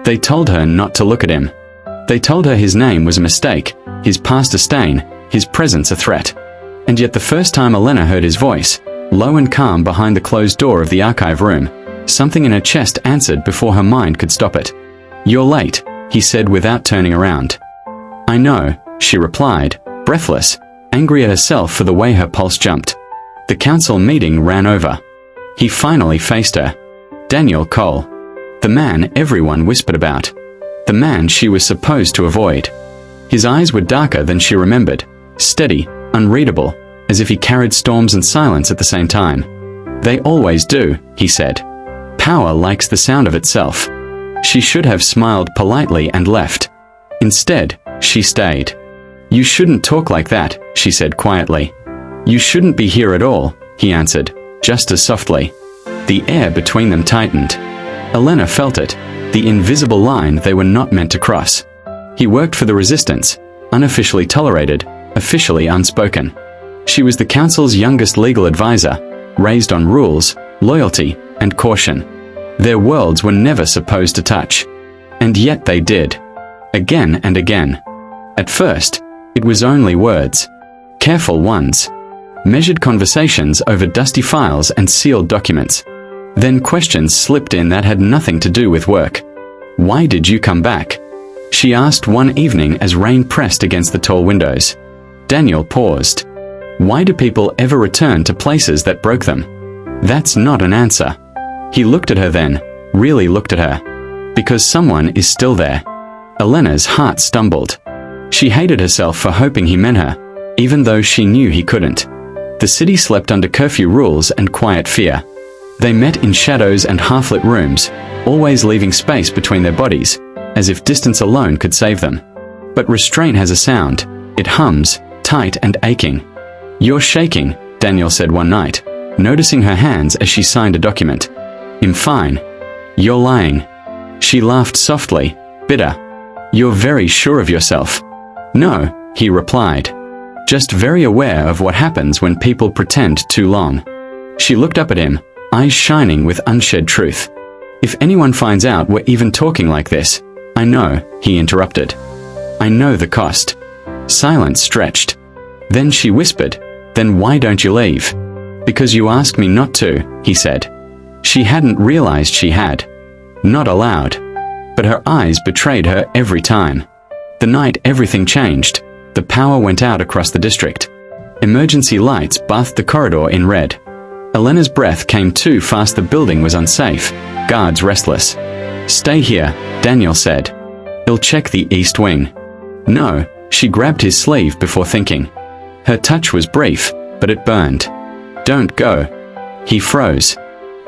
They told her not to look at him. They told her his name was a mistake, his past a stain, his presence a threat. And yet the first time Elena heard his voice, low and calm behind the closed door of the archive room, something in her chest answered before her mind could stop it. "You're late," he said without turning around. "I know," she replied, breathless, angry at herself for the way her pulse jumped. The council meeting ran over. He finally faced her. Daniel Cole. The man everyone whispered about. The man she was supposed to avoid. His eyes were darker than she remembered, steady, unreadable, as if he carried storms and silence at the same time. "They always do," he said. "Power likes the sound of itself." She should have smiled politely and left. Instead, she stayed. "You shouldn't talk like that," she said quietly. "You shouldn't be here at all," he answered, just as softly. The air between them tightened. Elena felt it, the invisible line they were not meant to cross. He worked for the resistance, unofficially tolerated, officially unspoken. She was the council's youngest legal advisor, raised on rules, loyalty, and caution. Their worlds were never supposed to touch. And yet they did. Again and again. At first, it was only words. Careful ones. Measured conversations over dusty files and sealed documents. Then questions slipped in that had nothing to do with work. "Why did you come back?" she asked one evening as rain pressed against the tall windows. Daniel paused. Why do people ever return to places that broke them? That's not an answer. He looked at her then, really looked at her. Because someone is still there. Elena's heart stumbled. She hated herself for hoping he meant her, even though she knew he couldn't. The city slept under curfew rules and quiet fear. They met in shadows and half-lit rooms, always leaving space between their bodies, as if distance alone could save them. But restraint has a sound. It hums, tight and aching. "You're shaking," Daniel said one night, noticing her hands as she signed a document. "I'm fine." "You're lying." She laughed softly, bitter. "You're very sure of yourself." "No," he replied. "Just very aware of what happens when people pretend too long." She looked up at him, eyes shining with unshed truth. "If anyone finds out we're even talking like this, I know," he interrupted. "I know the cost." Silence stretched. Then she whispered, "Then why don't you leave?" "Because you asked me not to," he said. She hadn't realized she had. Not aloud. But her eyes betrayed her every time. The night everything changed, the power went out across the district. Emergency lights bathed the corridor in red. Elena's breath came too fast. The building was unsafe, guards restless. "Stay here," Daniel said. "I'll check the east wing." "No," she grabbed his sleeve before thinking. Her touch was brief, but it burned. "Don't go." He froze.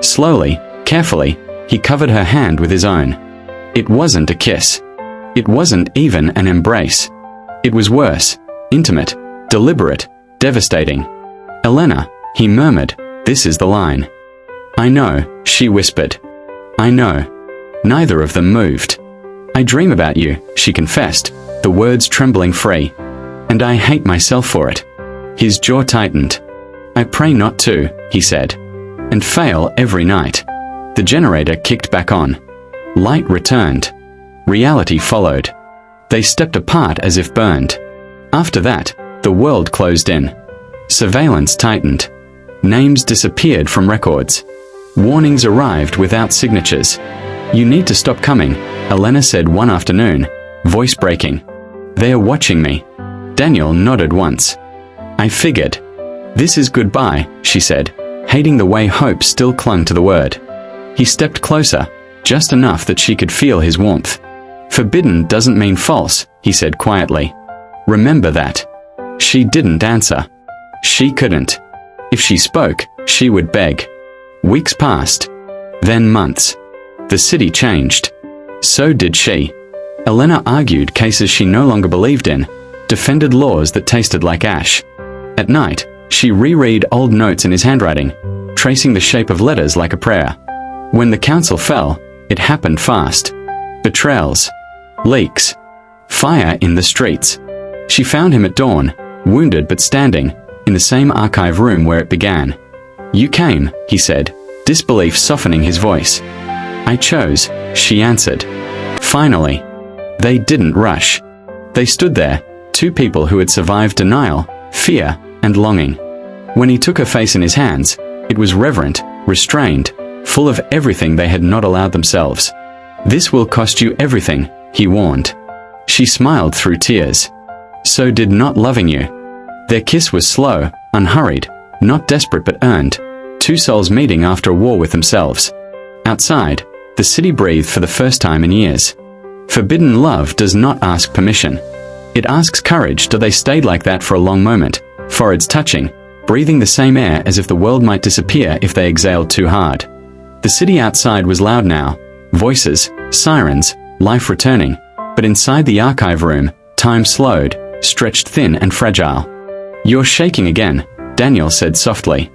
Slowly, carefully, he covered her hand with his own. It wasn't a kiss. It wasn't even an embrace. It was worse, intimate, deliberate, devastating. "Elena," he murmured, "this is the line." "I know," she whispered. "I know." Neither of them moved. "I dream about you," she confessed, the words trembling free. "And I hate myself for it." His jaw tightened. "I pray not to," he said. "And fail every night." The generator kicked back on. Light returned. Reality followed. They stepped apart as if burned. After that, the world closed in. Surveillance tightened. Names disappeared from records. Warnings arrived without signatures. "You need to stop coming," Elena said one afternoon, voice breaking. "They're watching me." Daniel nodded once. "I figured." "This is goodbye," she said, hating the way hope still clung to the word. He stepped closer, just enough that she could feel his warmth. "Forbidden doesn't mean false," he said quietly. "Remember that." She didn't answer. She couldn't. If she spoke, she would beg. Weeks passed. Then months. The city changed. So did she. Elena argued cases she no longer believed in, defended laws that tasted like ash. At night, she reread old notes in his handwriting, tracing the shape of letters like a prayer. When the council fell, it happened fast. Betrayals. Leaks. Fire in the streets. She found him at dawn, wounded but standing, in the same archive room where it began. "You came," he said, disbelief softening his voice. "I chose," she answered. Finally. They didn't rush. They stood there, two people who had survived denial, fear, and longing. When he took her face in his hands, it was reverent, restrained, full of everything they had not allowed themselves. "This will cost you everything," he warned. She smiled through tears. "So did not loving you." Their kiss was slow, unhurried, not desperate but earned, two souls meeting after a war with themselves. Outside, the city breathed for the first time in years. Forbidden love does not ask permission. It asks courage. They stayed like that for a long moment, foreheads touching, breathing the same air as if the world might disappear if they exhaled too hard. The city outside was loud now, voices, sirens, life returning, but inside the archive room, time slowed, stretched thin and fragile. "You're shaking again," Daniel said softly.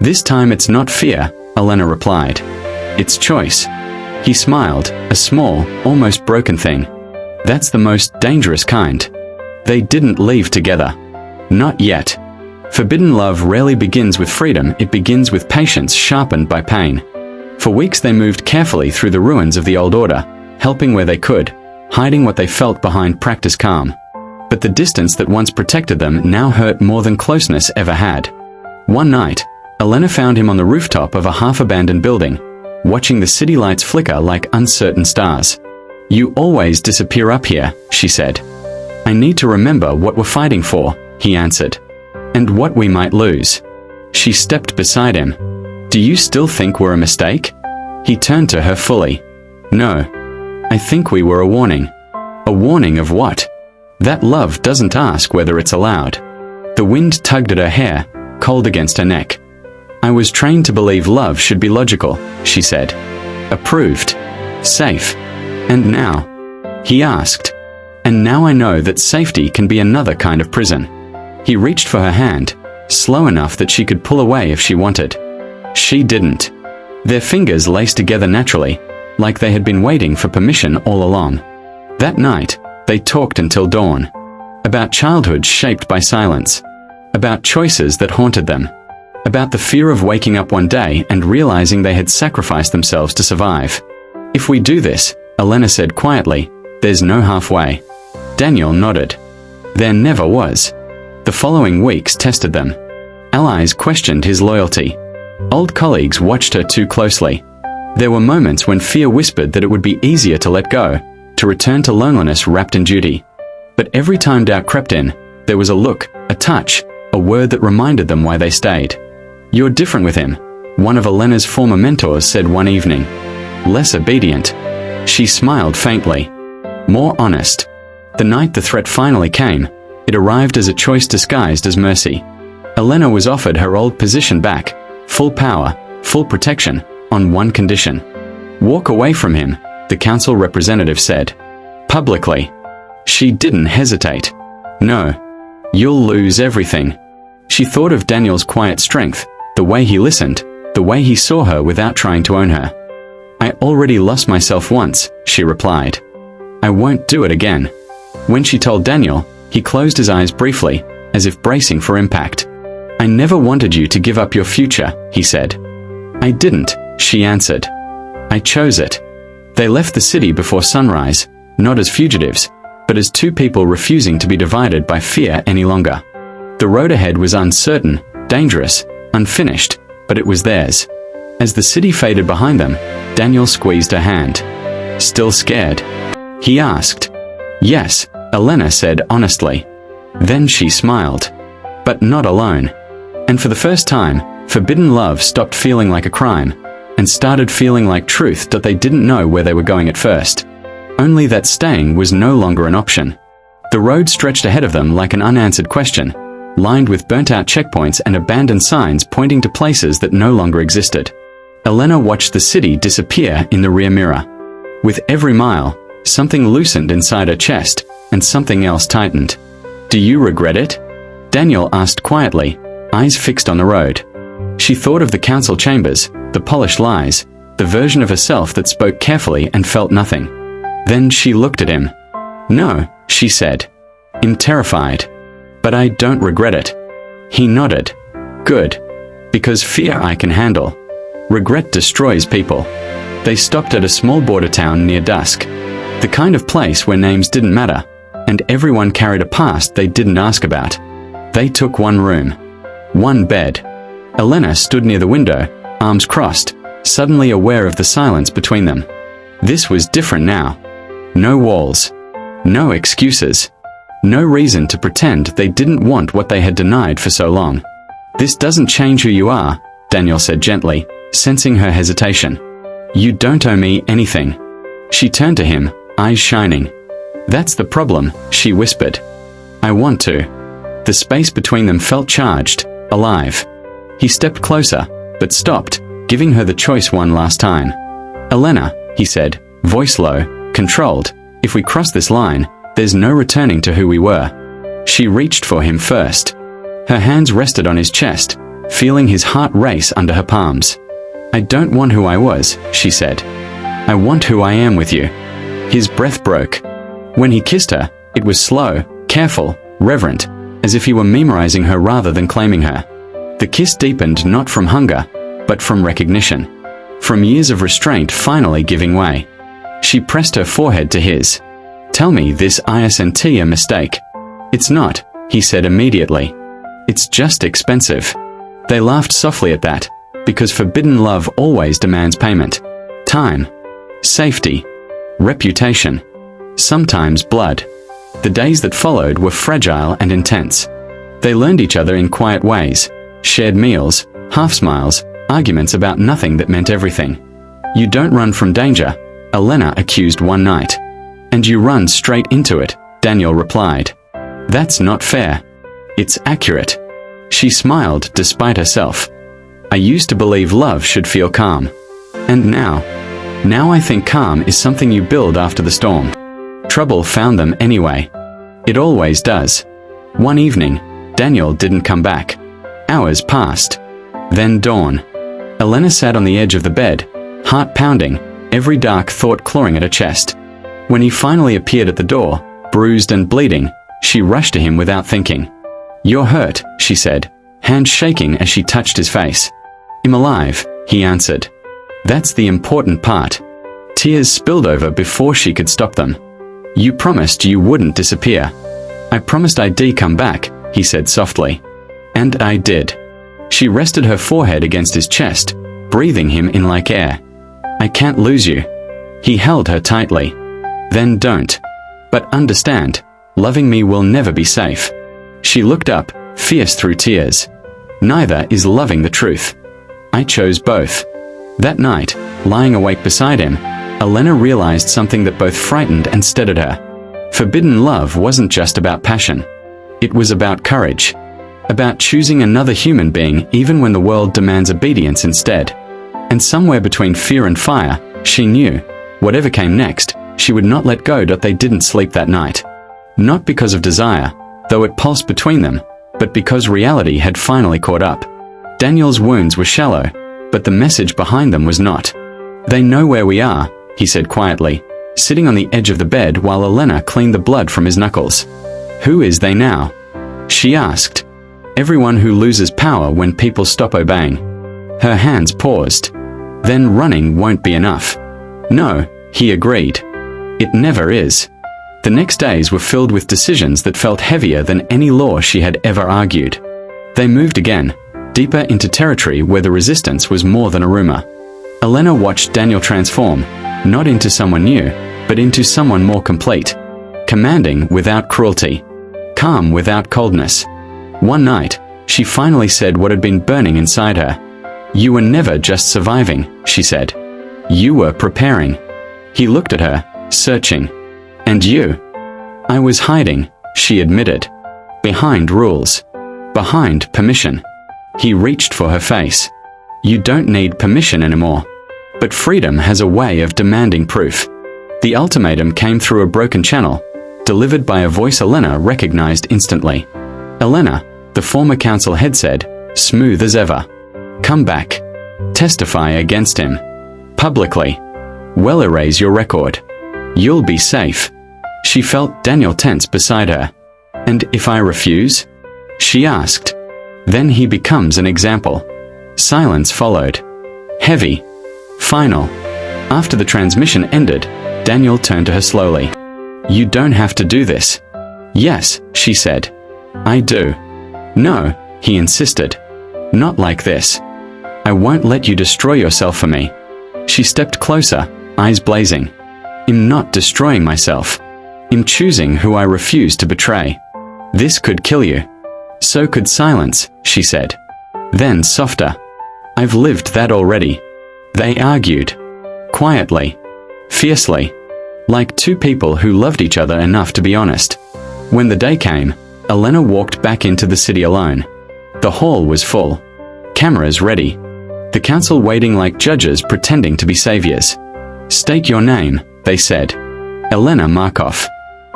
"This time it's not fear," Elena replied. "It's choice." He smiled, a small, almost broken thing. "That's the most dangerous kind." They didn't leave together. Not yet. Forbidden love rarely begins with freedom, it begins with patience sharpened by pain. For weeks they moved carefully through the ruins of the old order, helping where they could, hiding what they felt behind practiced calm. But the distance that once protected them now hurt more than closeness ever had. One night, Elena found him on the rooftop of a half-abandoned building, watching the city lights flicker like uncertain stars. "You always disappear up here," she said. "I need to remember what we're fighting for," he answered. "And what we might lose." She stepped beside him. "Do you still think we're a mistake?" He turned to her fully. "No. I think we were a warning." "A warning of what?" "That love doesn't ask whether it's allowed." The wind tugged at her hair, cold against her neck. "I was trained to believe love should be logical," she said. "Approved. Safe. And now?" He asked. "And now I know that safety can be another kind of prison." He reached for her hand, slow enough that she could pull away if she wanted. She didn't. Their fingers laced together naturally, like they had been waiting for permission all along. That night, they talked until dawn. About childhood shaped by silence. About choices that haunted them. About the fear of waking up one day and realizing they had sacrificed themselves to survive. "If we do this," Elena said quietly, "there's no halfway." Daniel nodded. There never was. The following weeks tested them. Allies questioned his loyalty. Old colleagues watched her too closely. There were moments when fear whispered that it would be easier to let go, to return to loneliness wrapped in duty. But every time doubt crept in, there was a look, a touch, a word that reminded them why they stayed. "You're different with him," one of Elena's former mentors said one evening. "Less obedient." She smiled faintly. "More honest." The night the threat finally came, it arrived as a choice disguised as mercy. Elena was offered her old position back, full power, full protection, on one condition. "Walk away from him," the council representative said. Publicly. She didn't hesitate. "No. You'll lose everything." She thought of Daniel's quiet strength, the way he listened, the way he saw her without trying to own her. "I already lost myself once," she replied. "I won't do it again." When she told Daniel, he closed his eyes briefly, as if bracing for impact. "I never wanted you to give up your future," he said. "I didn't," she answered. "I chose it." They left the city before sunrise, not as fugitives, but as two people refusing to be divided by fear any longer. The road ahead was uncertain, dangerous, unfinished, but it was theirs. As the city faded behind them, Daniel squeezed her hand. "Still scared?" he asked. "Yes," Elena said honestly. Then she smiled. But not alone. And for the first time, forbidden love stopped feeling like a crime, and started feeling like truth that they didn't know where they were going at first. Only that staying was no longer an option. The road stretched ahead of them like an unanswered question, lined with burnt-out checkpoints and abandoned signs pointing to places that no longer existed. Elena watched the city disappear in the rear mirror. With every mile, something loosened inside her chest, and something else tightened. "Do you regret it?" Daniel asked quietly, eyes fixed on the road. She thought of the council chambers, the polished lies, the version of herself that spoke carefully and felt nothing. Then she looked at him. "No," she said. Terrified. "But I don't regret it." He nodded. "Good. Because fear I can handle. Regret destroys people." They stopped at a small border town near dusk. The kind of place where names didn't matter, and everyone carried a past they didn't ask about. They took one room. One bed. Elena stood near the window, arms crossed, suddenly aware of the silence between them. This was different now. No walls. No excuses. No reason to pretend they didn't want what they had denied for so long. "This doesn't change who you are," Daniel said gently, sensing her hesitation. "You don't owe me anything." She turned to him, eyes shining. "That's the problem," she whispered. "I want to." The space between them felt charged, alive. He stepped closer, but stopped, giving her the choice one last time. "Elena," he said, voice low, controlled, "if we cross this line, there's no returning to who we were." She reached for him first. Her hands rested on his chest, feeling his heart race under her palms. "I don't want who I was," she said. "I want who I am with you." His breath broke. When he kissed her, it was slow, careful, reverent, as if he were memorizing her rather than claiming her. The kiss deepened not from hunger, but from recognition. From years of restraint finally giving way. She pressed her forehead to his. "Tell me this isn't a mistake." "It's not," he said immediately. "It's just expensive." They laughed softly at that, because forbidden love always demands payment. Time. Safety. Reputation. Sometimes blood. The days that followed were fragile and intense. They learned each other in quiet ways, shared meals, half smiles, arguments about nothing that meant everything. "You don't run from danger," Elena accused one night. "And you run straight into it," Daniel replied. "That's not fair." "It's accurate." She smiled despite herself. "I used to believe love should feel calm. And now I think calm is something you build after the storm." Trouble found them anyway. It always does. One evening, Daniel didn't come back. Hours passed. Then dawn. Elena sat on the edge of the bed, heart pounding, every dark thought clawing at her chest. When he finally appeared at the door, bruised and bleeding, she rushed to him without thinking. "You're hurt," she said, hands shaking as she touched his face. "I'm alive," he answered. "That's the important part." Tears spilled over before she could stop them. "You promised you wouldn't disappear." "I promised I'd come back," he said softly. "And I did." She rested her forehead against his chest, breathing him in like air. "I can't lose you." He held her tightly. "Then don't. But understand, loving me will never be safe." She looked up, fierce through tears. "Neither is loving the truth. I chose both." That night, lying awake beside him, Elena realized something that both frightened and steadied her. Forbidden love wasn't just about passion. It was about courage. About choosing another human being even when the world demands obedience instead. And somewhere between fear and fire, she knew, whatever came next, she would not let go that they didn't sleep that night. Not because of desire, though it pulsed between them, but because reality had finally caught up. Daniel's wounds were shallow, but the message behind them was not. "They know where we are," he said quietly, sitting on the edge of the bed while Elena cleaned the blood from his knuckles. "Who is they now?" she asked. "Everyone who loses power when people stop obeying." Her hands paused. "Then running won't be enough." "No," he agreed. "It never is." The next days were filled with decisions that felt heavier than any law she had ever argued. They moved again, deeper into territory where the resistance was more than a rumor. Elena watched Daniel transform, not into someone new, but into someone more complete. Commanding without cruelty. Calm without coldness. One night, she finally said what had been burning inside her. "You were never just surviving," she said. "You were preparing." He looked at her, searching. "And you?" "I was hiding," she admitted. "Behind rules. Behind permission." He reached for her face. "You don't need permission anymore. But freedom has a way of demanding proof." The ultimatum came through a broken channel, delivered by a voice Elena recognized instantly. Elena, the former council head, said, smooth as ever. "Come back. Testify against him. Publicly. We'll erase your record. You'll be safe." She felt Daniel tense beside her. "And if I refuse?" she asked. "Then he becomes an example." Silence followed. Heavy. Final. After the transmission ended, Daniel turned to her slowly. You don't have to do this. Yes, she said. I do. No, he insisted. Not like this. I won't let you destroy yourself for me. She stepped closer, eyes blazing. I'm not destroying myself. I'm choosing who I refuse to betray. This could kill you. So could silence, she said. Then softer. I've lived that already. They argued. Quietly. Fiercely. Like two people who loved each other enough to be honest. When the day came, Elena walked back into the city alone. The hall was full. Cameras ready. The council waiting like judges pretending to be saviors. State your name, they said. Elena Markov.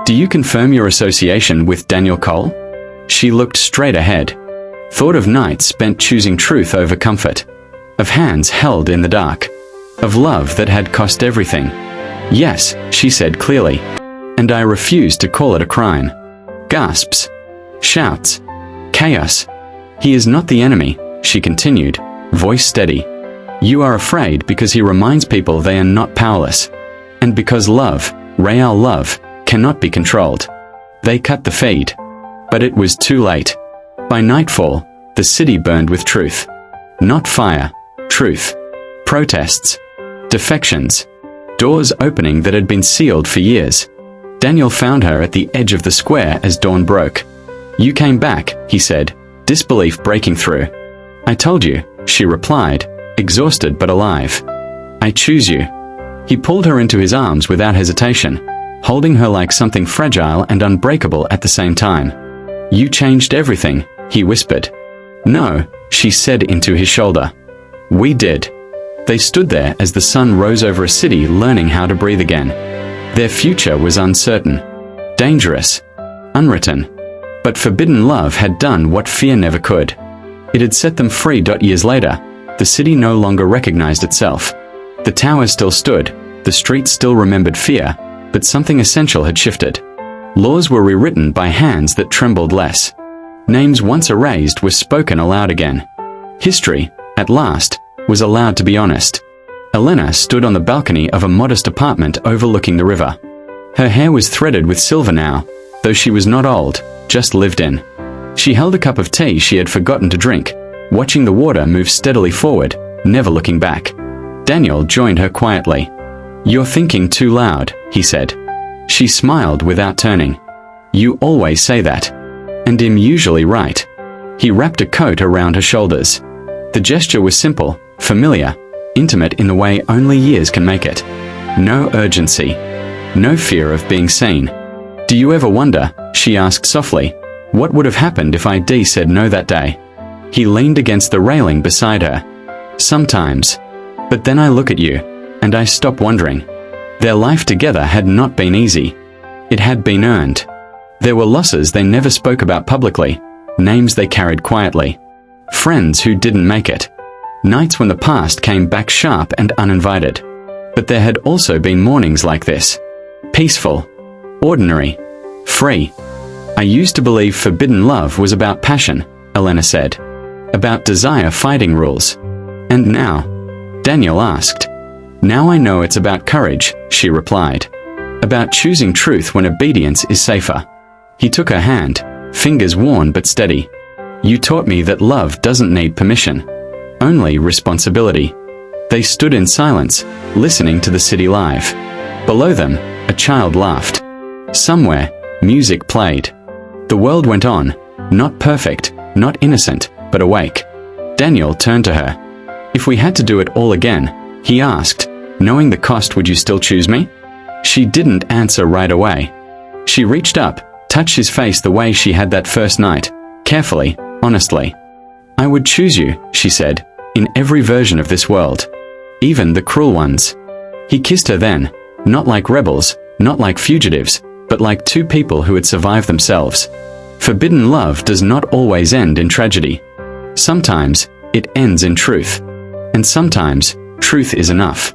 Do you confirm your association with Daniel Cole? She looked straight ahead. Thought of nights spent choosing truth over comfort. Of hands held in the dark. Of love that had cost everything. Yes, she said clearly. And I refuse to call it a crime. Gasps. Shouts. Chaos. He is not the enemy, she continued, voice steady. You are afraid because he reminds people they are not powerless. And because love, real love, cannot be controlled. They cut the feed. But it was too late. By nightfall, the city burned with truth. Not fire, truth. Protests. Defections. Doors opening that had been sealed for years. Daniel found her at the edge of the square as dawn broke. You came back, he said, disbelief breaking through. I told you, she replied, exhausted but alive. I choose you. He pulled her into his arms without hesitation, holding her like something fragile and unbreakable at the same time. You changed everything, he whispered. No, she said into his shoulder. We did. They stood there as the sun rose over a city learning how to breathe again. Their future was uncertain, dangerous, unwritten. But forbidden love had done what fear never could. It had set them free. Years later, the city no longer recognized itself. The towers still stood, the streets still remembered fear, but something essential had shifted. Laws were rewritten by hands that trembled less. Names once erased were spoken aloud again. History, at last, was allowed to be honest. Elena stood on the balcony of a modest apartment overlooking the river. Her hair was threaded with silver now, though she was not old, just lived in. She held a cup of tea she had forgotten to drink, watching the water move steadily forward, never looking back. Daniel joined her quietly. You're thinking too loud, he said. She smiled without turning. You always say that. And I'm usually right. He wrapped a coat around her shoulders. The gesture was simple, familiar, intimate in the way only years can make it. No urgency. No fear of being seen. Do you ever wonder, she asked softly, what would have happened if I said no that day? He leaned against the railing beside her. Sometimes. But then I look at you, and I stop wondering. Their life together had not been easy. It had been earned. There were losses they never spoke about publicly, names they carried quietly. Friends who didn't make it. Nights when the past came back sharp and uninvited. But there had also been mornings like this. Peaceful. Ordinary. Free. I used to believe forbidden love was about passion, Elena said. About desire fighting rules. And now? Daniel asked. Now I know it's about courage, she replied. About choosing truth when obedience is safer. He took her hand, fingers worn but steady. You taught me that love doesn't need permission. Only responsibility. They stood in silence, listening to the city live. Below them, a child laughed. Somewhere, music played. The world went on, not perfect, not innocent, but awake. Daniel turned to her. If we had to do it all again, he asked, knowing the cost, would you still choose me? She didn't answer right away. She reached up, touched his face the way she had that first night, carefully, honestly. I would choose you, she said, in every version of this world. Even the cruel ones. He kissed her then, not like rebels, not like fugitives, but like two people who had survived themselves. Forbidden love does not always end in tragedy. Sometimes, it ends in truth. And sometimes, truth is enough.